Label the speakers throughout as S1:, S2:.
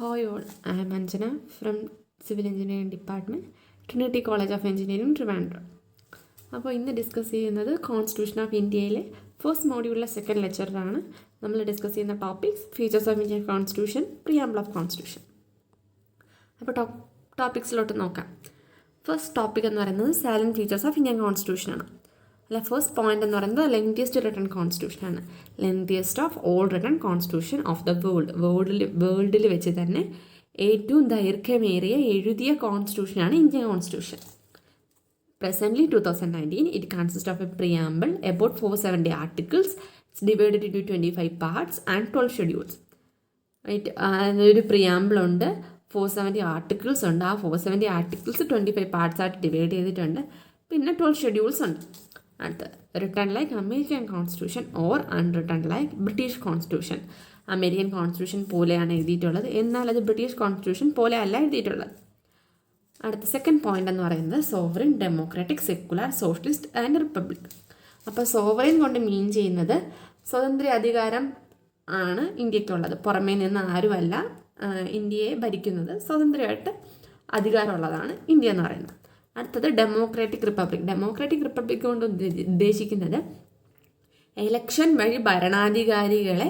S1: Hi all, I am Anjana from Civil Engineering Department, Trinity College of Engineering, Trivandrum. അപ്പോൾ ഇന്ന് discuss ചെയ്യുന്നത് constitution of ഇന്ത്യയിലെ first മോഡ്യൂളിലെ second ലെക്ചറിലാണ് നമ്മൾ ഡിസ്കസ് ചെയ്യുന്ന topics features of Indian constitution, preamble of constitution. അപ്പോൾ ടോപ്പിക്സിലോട്ട് നോക്കാം. ഫസ്റ്റ് ടോപ്പിക് എന്ന് പറയുന്നത് സാലന്റ് ഫീച്ചേഴ്സ് ഓഫ് ഇന്ത്യൻ കോൺസ്റ്റിറ്റ്യൂഷനാണ്. അല്ല, ഫസ്റ്റ് പോയിന്റ് എന്ന് പറയുന്നത് ലെങ്തിയസ്റ്റ് റിട്ടൺ കോൺസ്റ്റിറ്റ്യൂഷനാണ്. Lengthiest of all written constitution of the വേൾഡിൽ വെച്ച് തന്നെ ഏറ്റവും ദൈർഘ്യമേറിയ എഴുതിയ കോൺസ്റ്റിറ്റ്യൂഷനാണ് Indian constitution. Presently, 2019, it consists of a preamble, about 470 articles. It's divided into 25 parts and 12 schedules. Right? ഒരു പ്രിയാമ്പിൾ ഉണ്ട്, 470 ആർട്ടിക്കിൾസ് ഉണ്ട്. ആ 470 ആർട്ടിക്കിൾസ് 25 പാർട്സ് ആയിട്ട് ഡിവൈഡ് ചെയ്തിട്ടുണ്ട്. പിന്നെ 12 ഷെഡ്യൂൾസ് ഉണ്ട്. അടുത്ത് written like American constitution or unwritten like British constitution. American constitution പോലെയാണ് എഴുതിയിട്ടുള്ളത്, എന്നാൽ അത് ബ്രിട്ടീഷ് കോൺസ്റ്റിറ്റ്യൂഷൻ പോലെ അല്ല എഴുതിയിട്ടുള്ളത്. അടുത്ത സെക്കൻഡ് പോയിന്റ് എന്ന് പറയുന്നത് sovereign, democratic, secular, socialist and republic. അപ്പോൾ സോവറിൻ കൊണ്ട് മീൻ ചെയ്യുന്നത് സ്വതന്ത്ര അധികാരം ആണ് ഇന്ത്യക്കുള്ളത്. പുറമേ നിന്ന് ആരുമല്ല ഇന്ത്യയെ ഭരിക്കുന്നത്, സ്വതന്ത്രമായിട്ട് അധികാരമുള്ളതാണ് ഇന്ത്യ എന്ന് പറയുന്നത്. അടുത്തത് ഡെമോക്രാറ്റിക് റിപ്പബ്ലിക്. ഡെമോക്രാറ്റിക് റിപ്പബ്ലിക് കൊണ്ട് ഉദ്ദേശിക്കുന്നത് എലക്ഷൻ വഴി ഭരണാധികാരികളെ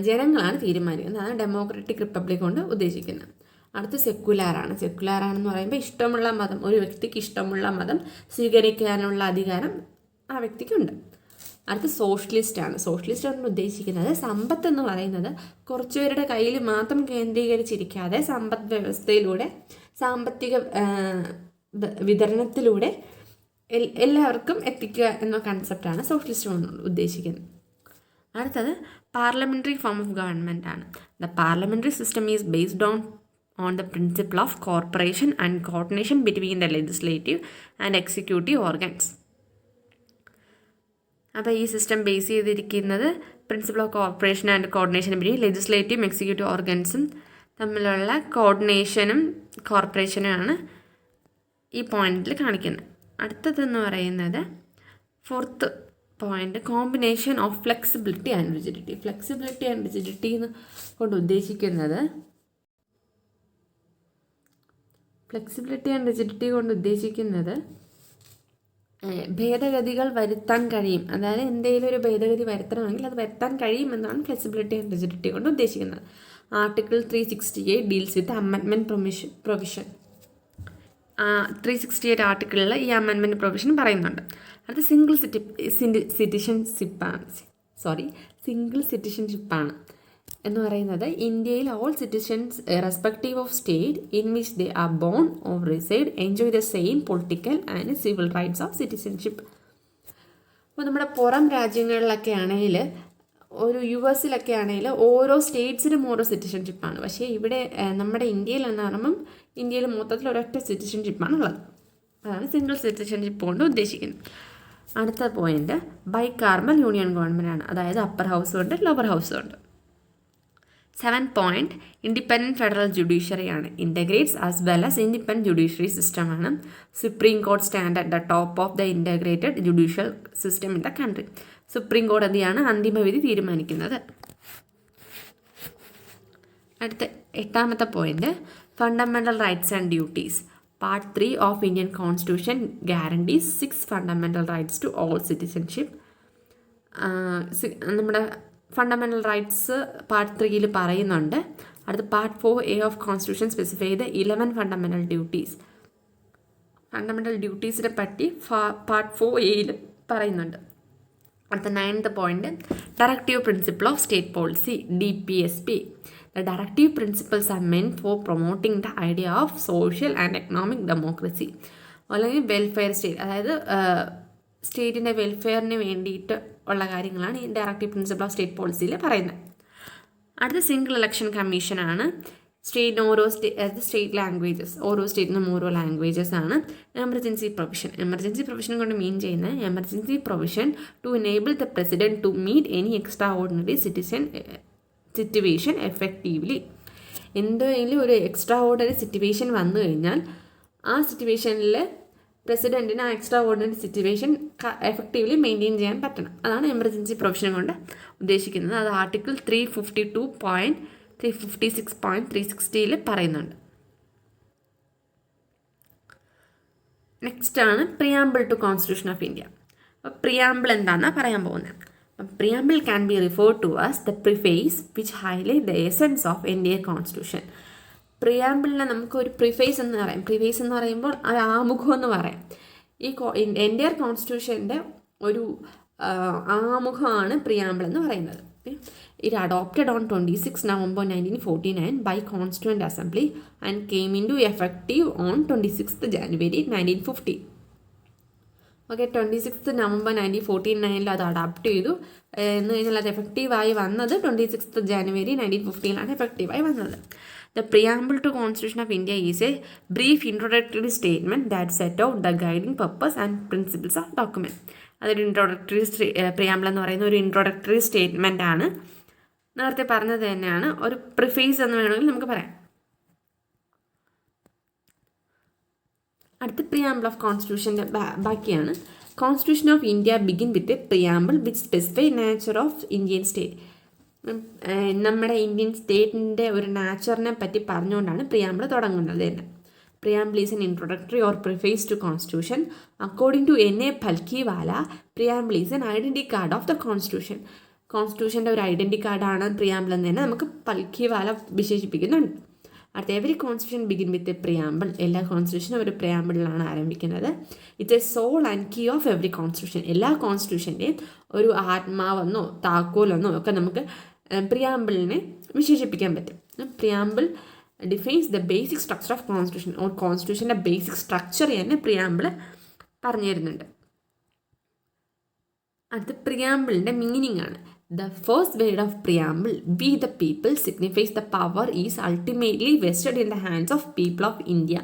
S1: ജനങ്ങളാണ് തീരുമാനിക്കുന്നത്. അതാണ് ഡെമോക്രാറ്റിക് റിപ്പബ്ലിക് കൊണ്ട് ഉദ്ദേശിക്കുന്നത്. അടുത്ത് സെക്കുലാറാണ്. സെക്കുലാറാണെന്ന് പറയുമ്പോൾ ഇഷ്ടമുള്ള മതം, ഒരു വ്യക്തിക്ക് ഇഷ്ടമുള്ള മതം സ്വീകരിക്കാനുള്ള അധികാരം ആ വ്യക്തിക്കുണ്ട്. അടുത്ത് സോഷ്യലിസ്റ്റാണ്. സോഷ്യലിസ്റ്റ് കൊണ്ട് ഉദ്ദേശിക്കുന്നത് സമ്പത്ത് എന്ന് പറയുന്നത് കുറച്ചുപേരുടെ കയ്യിൽ മാത്രം കേന്ദ്രീകരിച്ചിരിക്കാതെ സമ്പദ് വ്യവസ്ഥയിലൂടെ, സാമ്പത്തിക വിതരണത്തിലൂടെ എല്ലാവർക്കും എത്തിക്കുക എന്ന കൺസെപ്റ്റാണ് സോഷ്യലിസ്റ്റ് കൊണ്ട് ഉദ്ദേശിക്കുന്നത്. അടുത്തത് പാർലമെൻ്ററി ഫോം ഓഫ് ഗവൺമെൻറ് ആണ്. The parliamentary system is based on the principle of cooperation and coordination between the legislative and executive organs. അപ്പോൾ ഈ സിസ്റ്റം ബേസ് ചെയ്തിരിക്കുന്നത് principle of corporation and coordination between ലെജിസ്ലേറ്റീവും executive ഓർഗൻസും തമ്മിലുള്ള കോർഡിനേഷനും കോർപ്പറേഷനുമാണ് ഈ പോയിന്റിൽ കാണിക്കുന്നത്. അടുത്തതെന്ന് പറയുന്നത് fourth point, combination of flexibility and rigidity. Flexibility and rigidity കൊണ്ട് ഉദ്ദേശിക്കുന്നത് ഭേദഗതികൾ വരുത്താൻ കഴിയും. അതായത് എന്തെങ്കിലും ഒരു ഭേദഗതി വരുത്തണമെങ്കിൽ അത് വരുത്താൻ കഴിയുമെന്നാണ് ഫ്ലെക്സിബിലിറ്റി ആൻഡ് റിജിഡിറ്റി കൊണ്ട് ഉദ്ദേശിക്കുന്നത്. Article 368 deals with amendment provision. 368 ആർട്ടിക്കിളിൽ ഈ അമെൻമെൻറ്റ് പ്രൊവിഷൻ പറയുന്നുണ്ട്. അത് സിംഗിൾ സിറ്റിസൺഷിപ്പാണ് എന്ന് പറയുന്നത് ഇന്ത്യയിൽ all citizens respective of state in which they are bone or reside enjoy the same political and civil rights of citizenship. അപ്പോൾ നമ്മുടെ പുറം രാജ്യങ്ങളിലൊക്കെ ആണെങ്കിൽ, ഒരു US ആണെങ്കിൽ ഓരോ സ്റ്റേറ്റ്സിനും ഓരോ സിറ്റിസൺഷിപ്പാണ്. പക്ഷേ ഇവിടെ നമ്മുടെ ഇന്ത്യയിൽ എന്ന് പറയുമ്പം ഇന്ത്യയിൽ മൊത്തത്തിൽ ഒരൊറ്റ സിറ്റിസൺഷിപ്പാണ് ഉള്ളത്. അതാണ് സിംഗിൾ സിറ്റിസൺഷിപ്പ് കൊണ്ട് ഉദ്ദേശിക്കുന്നത്. അടുത്ത പോയിന്റ് ബൈകാർമൽ യൂണിയൻ ഗവൺമെൻറ് ആണ്. അതായത് അപ്പർ ഹൗസും ഉണ്ട്, ലോവർ ഹൗസും ഉണ്ട്. 7th point independent federal judiciary ആണ്. Integrates as well as independent judiciary സിസ്റ്റമാണ്. Supreme court stand at the top of the integrated judicial system in the country. Supreme കോടതിയാണ് അന്തിമവിധി തീരുമാനിക്കുന്നത്. അടുത്ത 8ാമത്തെ point fundamental rights and duties. Part 3 of Indian constitution guarantees 6 fundamental rights to all citizenship. നമ്മുടെ fundamental rights part 3 പറയുന്നുണ്ട്. അടുത്ത part 4A of constitution specify ചെയ്ത് 11 fundamental duties. Fundamental ഡ്യൂട്ടീസിനെ പറ്റി പാർട്ട് 4A പറയുന്നുണ്ട്. അടുത്ത 9th point directive principle of state policy, DPSP. The directive principles are meant for promoting the idea of social and economic democracy, അല്ലെങ്കിൽ welfare state, അതായത് സ്റ്റേറ്റിൻ്റെ വെൽഫെയറിന് വേണ്ടിയിട്ട് ഉള്ള കാര്യങ്ങളാണ് ഈ ഡയറക്റ്റീവ് പ്രിൻസിപ്പിൾ ഓഫ് സ്റ്റേറ്റ് പോളിസിയിൽ പറയുന്നത്. അടുത്ത സിംഗിൾ ഇലക്ഷൻ കമ്മീഷനാണ്. സ്റ്റേറ്റ് ലാംഗ്വേജസ്, ഓരോ സ്റ്റേറ്റിനും ഓരോ ലാംഗ്വേജസ് ആണ്. എമർജൻസി പ്രൊവിഷൻ കൊണ്ട് മീൻ ചെയ്യുന്നത് emergency provision to enable the president to meet any extraordinary situation effectively. എന്തെങ്കിലും ഒരു എക്സ്ട്രാ ഓർഡിനറി സിറ്റുവേഷൻ വന്നു കഴിഞ്ഞാൽ ആ സിറ്റുവേഷനിൽ പ്രസിഡൻറ്റിന് ആ extra ordinary situation effectively maintain ചെയ്യാൻ പറ്റണം. അതാണ് എമർജൻസി പ്രൊവിഷൻ കൊണ്ട് ഉദ്ദേശിക്കുന്നത്. അത് ആർട്ടിക്കിൾ 352 356.360 പറയുന്നുണ്ട്. നെക്സ്റ്റ് ആണ് preamble to constitution of India. അപ്പോൾ പ്രിയാമ്പിൾ എന്താണെന്നാണ് പറയാൻ പോകുന്നത്. Preamble can be referred to as the preface which highlight the essence of Indian constitution. പ്രിയാമ്പിളിനെ നമുക്ക് ഒരു പ്രിഫേസ് എന്ന് പറയാം. പ്രിഫേസ് എന്ന് പറയുമ്പോൾ ഒരു ആമുഖം എന്ന് പറയാം. ഈ ഇന്ത്യൻ കോൺസ്റ്റിറ്റ്യൂഷൻ്റെ ഒരു ആമുഖമാണ് പ്രിയാമ്പിൾ എന്ന് പറയുന്നത്. It adopted on 26 November 1949 by Constituent Assembly and came into effective on 26th January 1950. Okay, 26th November 1949 അത് അഡാപ്റ്റ് ചെയ്തു എന്ന് കഴിഞ്ഞാൽ അത് എഫക്റ്റീവായി വന്നത് 26th January 1950 എഫക്റ്റീവായി വന്നത്. The Preamble to Constitution of India is a brief introductory statement that set out the guiding purpose and principles of document. അതൊരു preamble എന്ന് പറയുന്ന ഒരു ഇൻട്രോഡക്ടറി സ്റ്റേറ്റ്മെൻ്റ് ആണ്. നേരത്തെ പറഞ്ഞത് തന്നെയാണ്. ഒരു പ്രിഫേസ് എന്ന് വേണമെങ്കിൽ നമുക്ക് പറയാം. അടുത്ത പ്രിയാമ്പിൾ ഓഫ് കോൺസ്റ്റിറ്റ്യൂഷൻ്റെ ബാക്കിയാണ്. Constitution of India begin with a preamble which specify nature of Indian state. നമ്മുടെ ഇന്ത്യൻ സ്റ്റേറ്റിൻ്റെ ഒരു നാച്ചറിനെ പറ്റി പറഞ്ഞുകൊണ്ടാണ് പ്രിയാമ്പിൾ തുടങ്ങുന്നത് തന്നെ. Preamble is an introductory or preface to Constitution. According to N.A. Palkhiwala, Preamble is an identity card of the Constitution. കോൺസ്റ്റിറ്റ്യൂഷൻ്റെ ഒരു identity കാർഡാണ് preamble എന്ന് തന്നെ നമുക്ക് പൽഖിവാല വിശേഷിപ്പിക്കുന്നുണ്ട്. അടുത്ത every constitution begin with a preamble. എല്ലാ കോൺസ്റ്റിറ്റ്യൂഷനും ഒരു പ്രിയാമ്പിളിലാണ് ആരംഭിക്കുന്നത്. It's a soul and key of every constitution. എല്ലാ കോൺസ്റ്റിറ്റ്യൂഷൻ്റെയും ഒരു ആത്മാവെന്നോ താക്കോലെന്നോ ഒക്കെ നമുക്ക് പ്രിയാമ്പിളിനെ വിശേഷിപ്പിക്കാൻ പറ്റും. Preamble defines the basic structure of constitution. ഒരു കോൺസ്റ്റിറ്റ്യൂഷൻ്റെ ബേസിക് സ്ട്രക്ചർ തന്നെ പ്രിയാമ്പിൾ പറഞ്ഞു തരുന്നുണ്ട്. അത് പ്രിയാമ്പിളിൻ്റെ മീനിങ് ആണ്. The first word of preamble, we the people, signifies the power is ultimately vested in the hands of people of India.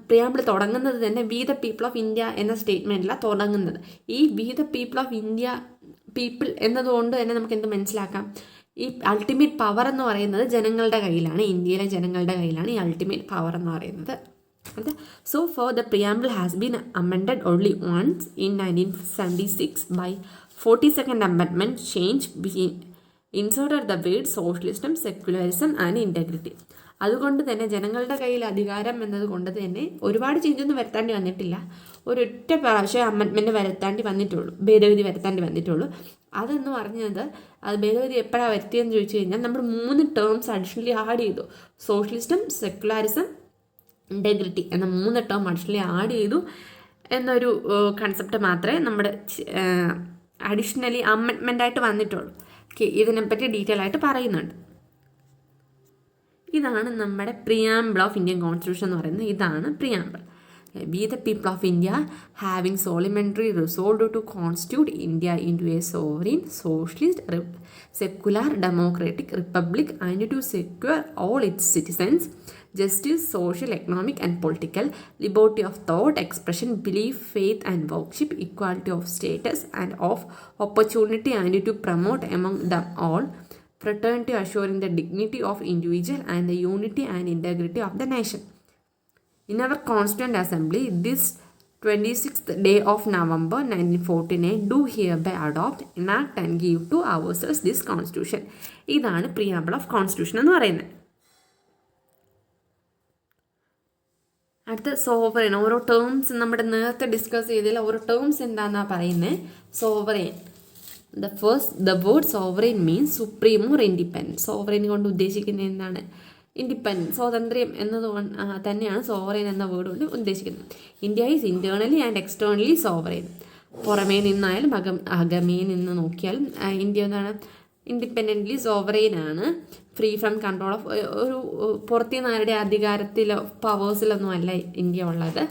S1: Preamble തുടങ്ങുന്നത് തന്നെ we the people of India എന്ന സ്റ്റേറ്റ്മെൻറ്റിലാണ് തുടങ്ങുന്നത്. ഈ we the people of India, people എന്നതുകൊണ്ട് തന്നെ നമുക്ക് എന്ത് മനസ്സിലാക്കാം? ഈ അൾട്ടിമേറ്റ് പവർ എന്ന് പറയുന്നത് ജനങ്ങളുടെ കയ്യിലാണ്, ഇന്ത്യയിലെ ജനങ്ങളുടെ കയ്യിലാണ് ഈ അൾട്ടിമേറ്റ് പവർ എന്ന് പറയുന്നത്. So far the preamble has been amended only once in 1976 by 42nd amendment change inserted the word socialism, secularism and integrity. അതുകൊണ്ട് തന്നെ ജനങ്ങളുടെ കയ്യിൽ അധികാരം എന്നതുകൊണ്ട് തന്നെ ഒരുപാട് ചേഞ്ചൊന്നും വരുത്താണ്ടി വന്നിട്ടില്ല. ഒരൊറ്റ പ്രാവശ്യം അമെൻമെൻറ്റ് വരുത്താണ്ടി വന്നിട്ടുള്ളൂ, ഭേദഗതി വരുത്താണ്ടി വന്നിട്ടുള്ളൂ. അതെന്ന് പറഞ്ഞത് അത് ഭേദഗതി എപ്പോഴാണ് വരുത്തിയെന്ന് ചോദിച്ചു കഴിഞ്ഞാൽ നമ്മൾ 3 ടേംസ് അഡീഷണലി ആഡ് ചെയ്തു. സോഷ്യലിസം, സെക്കുലാരിസം, ഇൻറ്റഗ്രിറ്റി എന്ന 3 ടേം അഡീഷണലി ആഡ് ചെയ്തു എന്നൊരു കൺസെപ്റ്റ് മാത്രമേ നമ്മുടെ അഡീഷണലി അമെൻമെൻ്റായിട്ട് വന്നിട്ടുള്ളൂ. ഇതിനെപ്പറ്റി ഡീറ്റെയിൽ ആയിട്ട് പറയുന്നുണ്ട്. ഇതാണ് നമ്മുടെ പ്രിയാമ്പിൾ ഓഫ് ഇന്ത്യൻ കോൺസ്റ്റിറ്റ്യൂഷൻ എന്ന് പറയുന്നത്. ഇതാണ് preamble. We the people of India, having solemnly resolved to constitute India into a sovereign, socialist, secular, democratic republic and to secure all its citizens justice, social, economic and political liberty of thought, expression, belief, faith and worship, equality of status and of opportunity and to promote among them all fraternity, assuring the dignity of individual and the unity and integrity of the nation. In our Constituent Assembly, this 26th day of November 1949, do hereby adopt, enact and give to ourselves this Constitution. ഇതാണ് preamble of constitution എന്ന് പറയുന്നത്. അടുത്ത sovereign. ഓരോ terms നമ്മുടെ നേരത്തെ discuss ചെയ്തതിൽ ഓരോ terms എന്താണെന്നാണ് പറയുന്നത്. Sovereign. The word sovereign means supreme or independent. Sovereign കൊണ്ട് ഉദ്ദേശിക്കുന്നത് എന്താണ്? ഇൻഡിപെൻഡൻസ്, സ്വാതന്ത്ര്യം എന്നത് തന്നെയാണ് സോവറൈൻ എന്ന വേർഡ് കൊണ്ട് ഉദ്ദേശിക്കുന്നത്. India is internally and externally sovereign. പുറമേ നിന്നായാലും അകമേ നിന്ന് നോക്കിയാലും ഇന്ത്യ എന്താണ്? ഇൻഡിപെൻഡൻ്റ്ലി സോവറൈൻ ആണ്. ഫ്രീ ഫ്രം കൺട്രോൾ ഓഫ് ഒരു പുറത്തുനിന്നാരുടെ അധികാരത്തിലോ പവേഴ്സിലൊന്നും അല്ല ഇന്ത്യ ഉള്ളത്.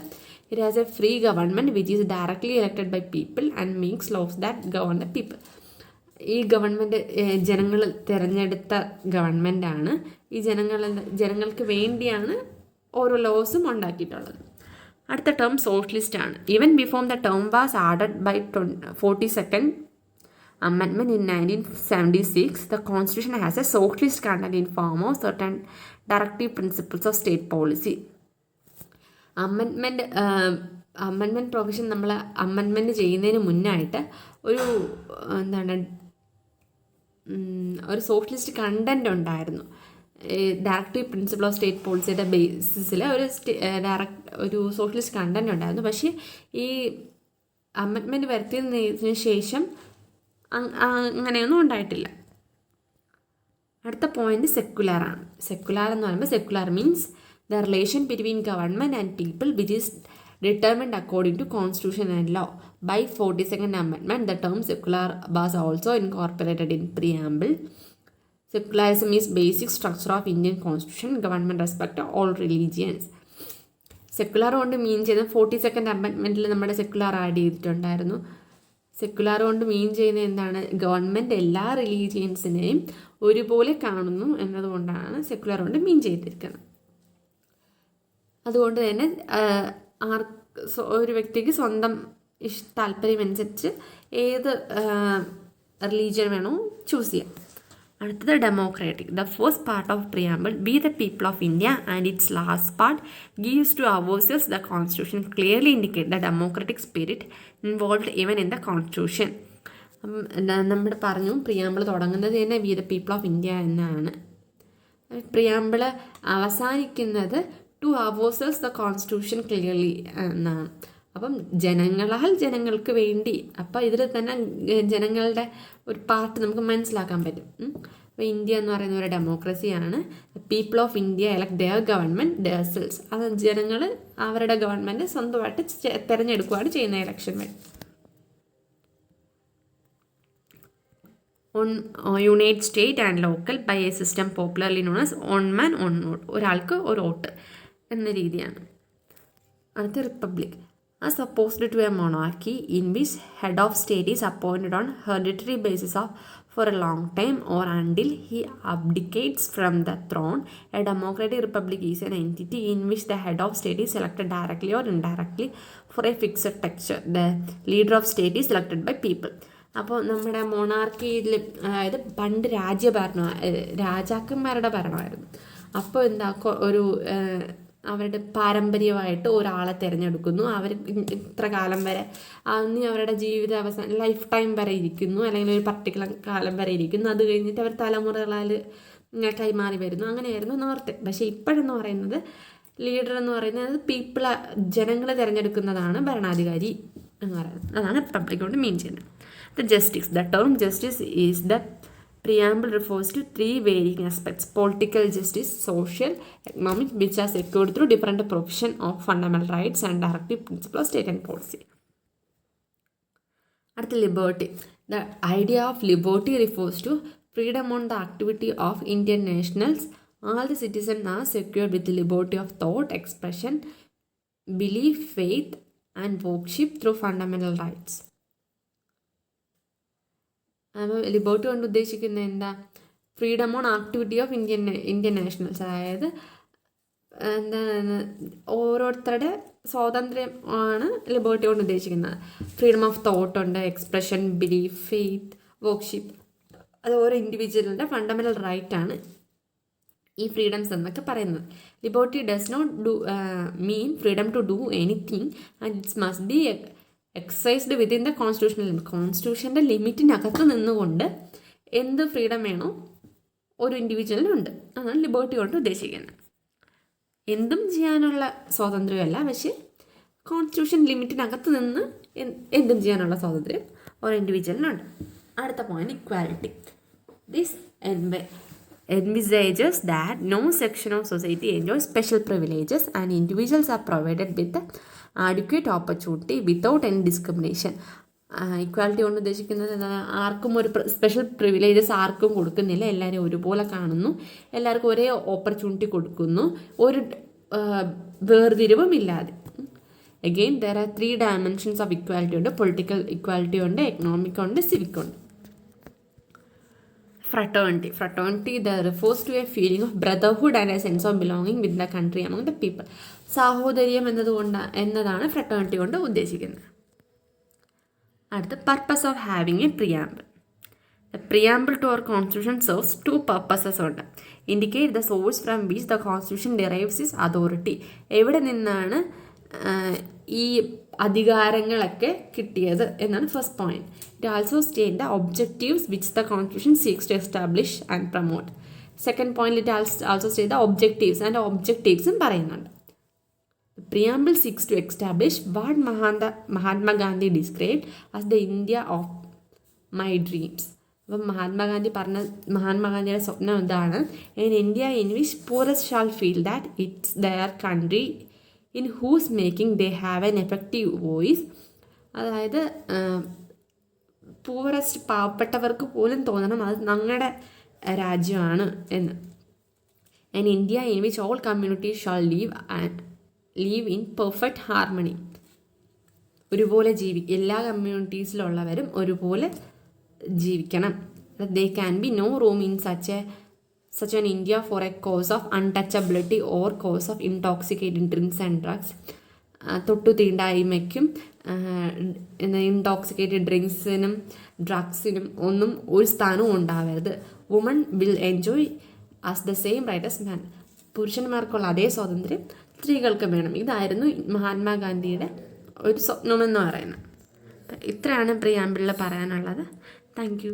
S1: It has a free government which is directly elected by people and makes laws that govern the people. ഈ ഗവൺമെൻറ് ജനങ്ങൾ തിരഞ്ഞെടുത്ത ഗവൺമെൻറ്റാണ്. ഈ ജനങ്ങൾക്ക് വേണ്ടിയാണ് ഓരോ ലോസും ഉണ്ടാക്കിയിട്ടുള്ളത്. അടുത്ത ടേം സോഷ്യലിസ്റ്റ് ആണ്. Even before the term was added by 42nd amendment in 1976, the constitution has a socialist content in form of certain directive principles of state policy. Amendment provision നമ്മൾ അമെൻമെൻറ്റ് ചെയ്യുന്നതിന് മുന്നായിട്ട് ഒരു എന്താണ് ഒരു സോഷ്യലിസ്റ്റ് കണ്ടൻറ് ഉണ്ടായിരുന്നു. Directive principle of state പോളിസിയുടെ ബേസിസിൽ ഒരു socialist content ഉണ്ടായിരുന്നു. പക്ഷേ ഈ അമെൻമെൻറ്റ് വരുത്തിയതിന് ശേഷം അങ്ങനെയൊന്നും ഉണ്ടായിട്ടില്ല. അടുത്ത പോയിന്റ് സെക്കുലറാണ്. സെക്കുലാർ എന്ന് പറയുമ്പോൾ secular means the relation between government and people which is determined according to constitution and law. By 42nd Amendment, the term secular was also incorporated in Preamble. Secularism is basic structure of Indian constitution. Government respect all religions. Secular കൊണ്ട് മീൻ ചെയ്യുന്ന 42nd അമെൻമെൻറ്റിൽ നമ്മുടെ secular add ചെയ്തിട്ടുണ്ടായിരുന്നു. Secular കൊണ്ട് mean ചെയ്യുന്നത് എന്താണ്? Government എല്ലാ റിലീജിയൻസിനെയും ഒരുപോലെ കാണുന്നു എന്നതുകൊണ്ടാണ് സെക്കുലാർ കൊണ്ട് മീൻ ചെയ്തിരിക്കുന്നത്. അതുകൊണ്ട് തന്നെ ഒരു വ്യക്തിക്ക് സ്വന്തം താല്പര്യമനുസരിച്ച് ഏത് റിലീജിയൻ വേണോ ചൂസ് ചെയ്യാം. അടുത്തത് democratic. The first part of preamble be the people of India and its last part gives to ourselves the constitution clearly indicate the democratic spirit involved even in the constitution. നമ്മൾ പറഞ്ഞു preamble തുടങ്ങുന്നത് തന്നെ be the people of India എന്നാണ്. Preamble അവസാനിക്കുന്നത് to ourselves the constitution clearly എന്നാണ്. അപ്പം ജനങ്ങളാൽ ജനങ്ങൾക്ക് വേണ്ടി. അപ്പം ഇതിൽ തന്നെ ജനങ്ങളുടെ ഒരു പാർട്ട് നമുക്ക് മനസ്സിലാക്കാൻ പറ്റും. അപ്പോൾ ഇന്ത്യ എന്ന് പറയുന്ന ഒരു ഡെമോക്രസിയാണ്. People of India elect their government themselves. അത് ജനങ്ങൾ അവരുടെ ഗവൺമെൻറ് സ്വന്തമായിട്ട് തിരഞ്ഞെടുക്കുകയാണ് ചെയ്യുന്ന ഇലക്ഷൻ വഴി. United state and local by a system popularly known as one man one vote. ഒരാൾക്ക് ഒരു വോട്ട് എന്ന രീതിയാണ്. അടുത്ത republic. As opposed to a monarchy in which head of state is appointed on hereditary basis for a long time or until he abdicates from the throne, a democratic republic is an entity in which the head of state is selected directly or indirectly for a fixed texture. The leader of state is selected by people. അപ്പോൾ നമ്മുടെ മൊണാർക്കിയിൽ, അതായത് പണ്ട് രാജാക്കന്മാരുടെ ഭരണമായിരുന്നു. അപ്പോൾ എന്താ, ഒരു അവരുടെ പാരമ്പര്യമായിട്ട് ഒരാളെ തിരഞ്ഞെടുക്കുന്നു. അവർ ഇത്ര കാലം വരെ അന്ന് അവരുടെ ജീവിത അവസാനം ലൈഫ് ടൈം വരെ ഇരിക്കുന്നു, അല്ലെങ്കിൽ ഒരു പർട്ടിക്കുലർ കാലം വരെ ഇരിക്കുന്നു. അത് കഴിഞ്ഞിട്ട് അവർ തലമുറകളാൽ കൈമാറി വരുന്നു. അങ്ങനെയായിരുന്നു നേരത്തെ. പക്ഷേ ഇപ്പോഴെന്ന് പറയുന്നത് ലീഡർ എന്ന് പറയുന്നത് ജനങ്ങളെ തിരഞ്ഞെടുക്കുന്നതാണ് ഭരണാധികാരി എന്ന് പറയുന്നത്. അതാണ് റിപ്പബ്ലിക് കൊണ്ട് മീൻ ചെയ്യുന്നത്. The justice. The term justice is the preamble refers to three varying aspects: political justice, social, economic, which are secured through different provision of fundamental rights and directive principle of state and policy. At liberty. The idea of liberty refers to freedom on the activity of Indian nationals. All the citizens are secured with the liberty of thought, expression, belief, faith, and worship through fundamental rights. അപ്പോൾ liberty കൊണ്ട് ഉദ്ദേശിക്കുന്നത് എന്താ? Freedom on activity of Indian nationals. അതായത് എന്താണ്, ഓരോരുത്തരുടെ സ്വാതന്ത്ര്യം ആണ് liberty കൊണ്ട് ഉദ്ദേശിക്കുന്നത്. ഫ്രീഡം ഓഫ് തോട്ട് ഉണ്ട്, എക്സ്പ്രഷൻ, ബിലീഫ്, ഫെയ്ത്ത്, വർഷിപ്പ്. അത് ഓരോ ഇൻഡിവിജ്വലിൻ്റെ ഫണ്ടമെൻ്റൽ റൈറ്റാണ് ഈ ഫ്രീഡംസ് എന്നൊക്കെ പറയുന്നത്. Liberty does not mean freedom to do anything and it's must be exercised within the constitutional limit. കോൺസ്റ്റിറ്റ്യൂഷൻ്റെ ലിമിറ്റിനകത്ത് നിന്നുകൊണ്ട് എന്ത് ഫ്രീഡം വേണോ ഒരു ഇൻഡിവിജ്വലിനുണ്ട്. അതാണ് ലിബർട്ടി കൊണ്ട് ഉദ്ദേശിക്കുന്നത്. എന്തും ചെയ്യാനുള്ള സ്വാതന്ത്ര്യമല്ല, പക്ഷേ കോൺസ്റ്റിറ്റ്യൂഷൻ ലിമിറ്റിനകത്ത് നിന്ന് എന്തും ചെയ്യാനുള്ള സ്വാതന്ത്ര്യം ഒരു ഇൻഡിവിജ്വലിനുണ്ട്. അടുത്ത point equality. This envisages that no section of society enjoys special privileges and individuals are provided with adequate opportunity without any discrimination. Equality കൊണ്ട് ഉദ്ദേശിക്കുന്നത് ആർക്കും ഒരു സ്പെഷ്യൽ പ്രിവിലേജസ് ആർക്കും കൊടുക്കുന്നില്ല. എല്ലാവരും ഒരുപോലെ കാണുന്നു, എല്ലാവർക്കും ഒരേ ഓപ്പർച്യൂണിറ്റി കൊടുക്കുന്നു, ഒരു വേർതിരിവും ഇല്ലാതെ. Again there are 3 dimensions of equality ഉണ്ട്. പൊളിറ്റിക്കൽ ഇക്വാലിറ്റി ഉണ്ട്, എക്കണോമിക് ഉണ്ട്, സിവിക് ഉണ്ട്. Fraternity. Fraternity refers to a feeling of brotherhood and a sense of belonging with the country among the people. സാഹോദര്യം എന്നതാണ് ഫ്രട്ടേണിറ്റി കൊണ്ട് ഉദ്ദേശിക്കുന്നത്. അടുത്ത purpose of having A preamble. The preamble to our constitution serves 2 purposes ഉണ്ട്. Indicate the source from which the constitution derives its authority. എവിടെ നിന്നാണ് ഈ അധികാരങ്ങളൊക്കെ കിട്ടിയത് എന്നാണ് first point. It also state the objectives which the constitution seeks to establish and promote. Second point it also state the objectives and ഒബ്ജക്റ്റീവ്സും പറയുന്നുണ്ട്. Preamble seeks to establish what Mahatma Gandhi described as the India of my dreams. അപ്പം മഹാത്മാഗാന്ധിയുടെ സ്വപ്നം എന്താണ്? In India in which poorest shall feel that it's their country in whose making they have an effective voice. അതായത് poorest പാവപ്പെട്ടവർക്ക് പോലും തോന്നണം അത് ഞങ്ങളുടെ രാജ്യമാണ് എന്ന്. An India in which all communities shall live in perfect harmony. ഒരുപോലെ എല്ലാ കമ്മ്യൂണിറ്റീസിലുള്ളവരും ഒരുപോലെ ജീവിക്കണം. There can be no room in such an India for a cause of untouchability or cause of intoxicating drinks and drugs. തൊട്ടു തീണ്ടായ്മയ്ക്കും intoxicated ഡ്രിങ്ക്സിനും ഡ്രഗ്സിനും ഒന്നും ഒരു സ്ഥാനവും ഉണ്ടാവരുത്. Woman will enjoy as the same right as man. പുരുഷന്മാർക്കുള്ള അതേ സ്വാതന്ത്ര്യം സ്ത്രീകൾക്ക് വേണം. ഇതായിരുന്നു മഹാത്മാഗാന്ധിയുടെ ഒരു സ്വപ്നമെന്ന് പറയുന്നത്. ഇത്രയാണ് പ്രിയാമ്പിളിൽ പറയാനുള്ളത്. Thank you.